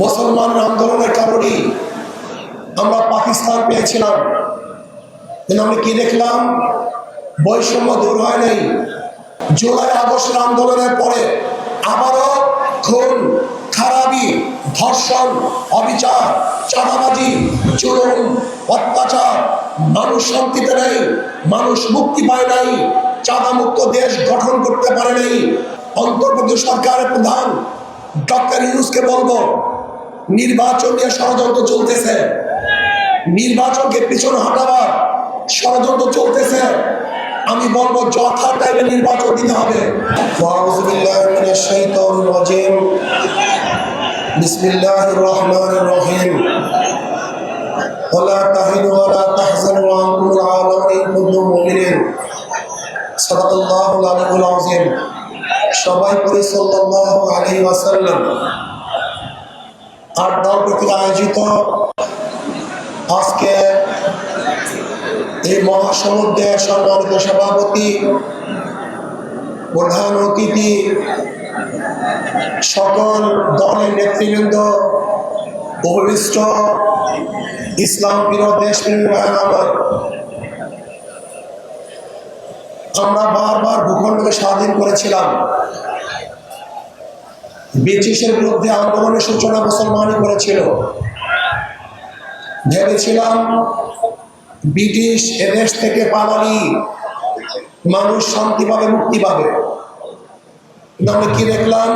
মুসলমানের আন্দোলনের কারণেই আমরা পাকিস্তান পেয়েছিলাম, কিন্তু আমরা কি দেখলাম? বৈষম্য দূর হয় নাই। জুলাই আগস্টের আন্দোলনের পরে আবারও খুন, খারাপি, ধর্ষণ, অবিচার, চাঁদাবাজি, জুলুম, অত্যাচার। মানুষ শান্তিতে নেই, মানুষ মুক্তি পায় নাই, চাঁদা মুক্ত দেশ গঠন করতে পারে নাই। অন্তর্বর্তী সরকারের প্রধান ডক্টর ইউনূসকে বলবো, নির্বাচন নিয়ে ষড়যন্ত্র চলতেছে, নির্বাচনকে পিছনে হটাবার ষড়যন্ত্র চলতেছে। আমি বলবো যথা টাইমে নির্বাচন দিতে হবে। বিসমিল্লাহির রহমানির রহিম। ওয়ালা তাহিনু ওয়ালা তাহজানু ওয়া আনতুমুল আ'লাউনা ইন কুনতুম মুমিনিন। সাদাকাল্লাহুল আলিয়্যুল আযীম। সবাই পড়ি সাল্লাল্লাহু আলাইহি ওয়াসাল্লাম। আর দল কর্তৃক আয়োজিত আজকে এই মহাসমুদ্রের সম্মানিত সভাপতি, প্রধান অতিথি, সকল দলের নেতৃবৃন্দ, উপবিষ্ট ইসলাম প্রিয় দেশপ্রেমী ভাইয়েরা আমার, আমরা বারবার ভূখণ্ডকে স্বাধীন করেছিলাম। ব্রিটিশের বিরুদ্ধে আন্দোলনের সূচনা মুসলমানই করেছিল। ভেবেছিলাম ব্রিটিশ এদেশ থেকে পালালি মানুষ শান্তি পাবে, মুক্তি পাবে। কিন্তু আমরা কি দেখলাম?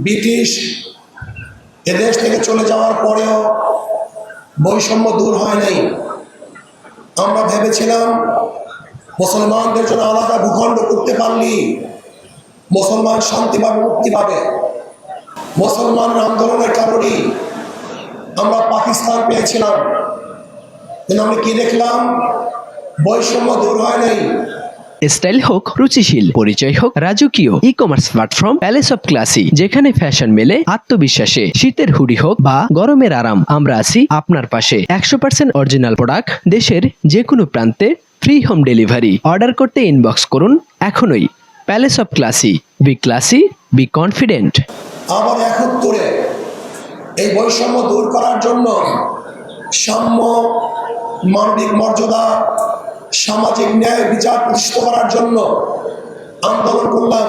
ব্রিটিশ এদেশ থেকে চলে যাওয়ার পরেও বৈষম্য দূর হয় নাই। আমরা ভেবেছিলাম মুসলমানদের জন্য আলাদা ভূখণ্ড করতে পারলি মুসলমান শান্তি পাবে, মুক্তি পাবে। মুসলমানের আন্দোলনের কারণেই আমরা পাকিস্তান পেয়েছিলাম, কিন্তু আমরা কি দেখলাম? বৈষম্য দূর হয় নাই। স্টাইল হোক রুচিশীল, পরিচয় হোক রাজকীয়, e commerce platform palace of classy, যেখানে ফ্যাশন মেলে আত্মবিশ্বাসে। শীতের হুডি হোক বা গরমের আরাম, আমরা আছি আপনার পাশে। 100% অরিজিনাল প্রোডাক্ট, দেশের যে কোনো প্রান্তে ফ্রি হোম ডেলিভারি। অর্ডার করতে ইনবক্স করুন এখনই। Palace of classy, B classy, be confident. আবার একত্রে এই বৈষম্য দূর করার জন্য সাম্য, মানবিক মর্যাদা, সামাজিক ন্যায় বিচার প্রতিষ্ঠিত করার জন্য আন্দোলন করলাম,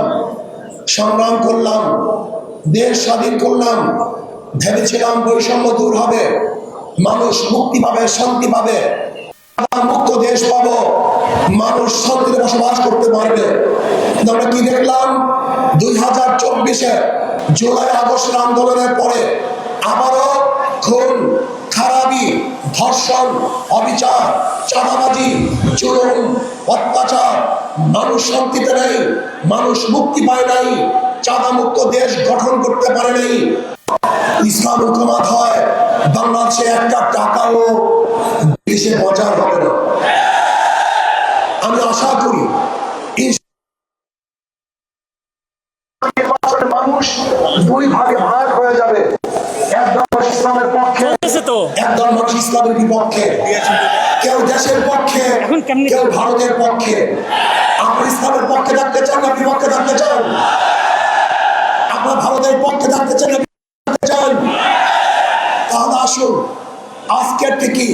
সংগ্রাম করলাম, দেশ স্বাধীন করলাম। ভেবেছিলাম বৈষম্য দূর হবে, মানুষ মুক্তি পাবে, শান্তি পাবে, মুক্ত দেশ পাবো, মানুষ শান্তিতে বসবাস করতে পারবে। কিন্তু আমরা কি দেখলাম? 2024-এ জুলাই আগস্টের আন্দোলনের পরে আবারও খুন, খারাপি, ধর্ষণ, অবিচার, চাঁদাবাজি, জুলুম, অত্যাচার। মানুষ শান্তিতে নেই, মানুষ মুক্তি পায় নাই, চাঁদা মুক্ত দেশ গঠন করতে পারে নাই। ইসলাম হুকুমত হয়, বাংলাদেশে একটা টাকাও দেশে বাজার হবে না। আমি আশা করি মানুষ দুই ভাগে ভাগ হয়ে যাবে। একদল ইসলামের পক্ষে, একদল মানুষ ইসলামের বিপক্ষে। কেউ দেশের পক্ষে, কেউ ভারতের পক্ষে। আপনি ইসলামের পক্ষে থাকতে চান না বিপক্ষে থাকতে চান? আপনার ভারতের পক্ষে থাকতে চান না বিপক্ষে চান? তাহলে আসুন, আজকের থেকে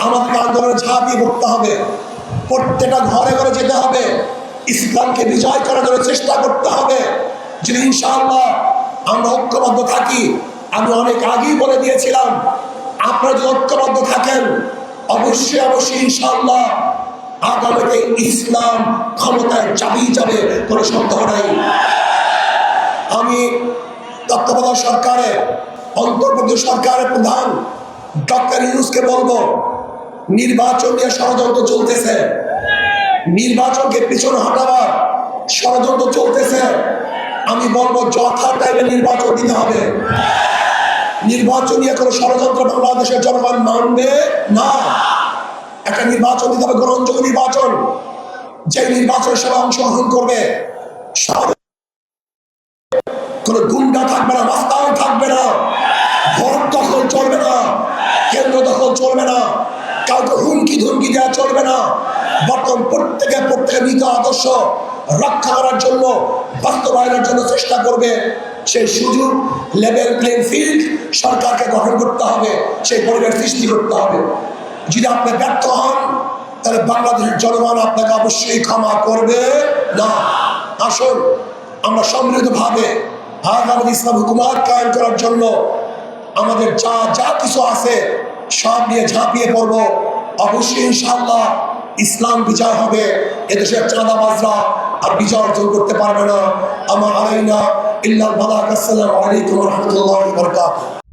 আমাদের আন্দোলনে ঝাঁপিয়ে পড়তে হবে। প্রত্যেকটা ঘরে ঘরে যেতে হবে, ইসলামকে বিজয় করার জন্য চেষ্টা করতে হবে। যদি ইনশাআল্লাহ আমরা ঐক্যবদ্ধ থাকি, আমি অনেক আগেই বলে দিয়েছিলাম, আপনারা যদি ঐক্যবদ্ধ থাকেন অবশ্যই অবশ্যই ইনশাআল্লাহ আগামীতে ইসলাম ক্ষমতায় যাবেই যাবে, কোনো সন্দেহ নাই। আমি তত্ত্বাবধায়ক সরকারের, অন্তর্বর্তী সরকারের প্রধান ডক্টর ইউনূসকে বলবো, নির্বাচন নিয়ে ষড়যন্ত্র চলতেছে, নির্বাচনকে পিছনে হটাবার ষড়যন্ত্র চলতেছে। আমি বলবো যথা টাইমে নির্বাচন দিতে হবে। নির্বাচন নিয়ে কোনো ষড়যন্ত্র বাংলাদেশের জনগণ মানবে না। একটা নির্বাচন দিতে হবে, গ্রহণযোগ্য নির্বাচন। যে নির্বাচনের সভায় অংশগ্রহণ করবে কোনো গুন্ডা থাকবে না, মাস্তান থাকবে না, ভোট দখল চলবে না, কেন্দ্র দখল চলবে না, কাউকে হুমকি ধুমকি দেওয়া চলবে না। বর্তমান প্রত্যেকের নীতি আদর্শ রক্ষা করার জন্য, বাস্তবায়নের জন্য চেষ্টা করবে। সেই সুযোগ লেভেল প্লেইং ফিল্ড সরকারকে গঠন করতে হবে, সেই পরিবেশ সৃষ্টি করতে হবে। যদি আপনি ব্যর্থ হন তাহলে বাংলাদেশের জনগণ আপনাকে অবশ্যই ক্ষমা করবে না। আসুন আমরা সম্মিলিতভাবে আগামী ইসলাম হুকুমত কায়েম করার জন্য আমাদের যা যা কিছু আছে সব নিয়ে ঝাঁপিয়ে পড়বো। অবশ্যই ইনশাআল্লাহ ইসলাম বিজয় হবে। এদেশের চাঁদাবাজরা আর বিজয় অর্জন করতে পারবে না। আমার আলাইনা ইল্লাল বালাগ। আসসালামু আলাইকুম ওয়া রাহমাতুল্লাহি ওয়া বারাকাতুহু।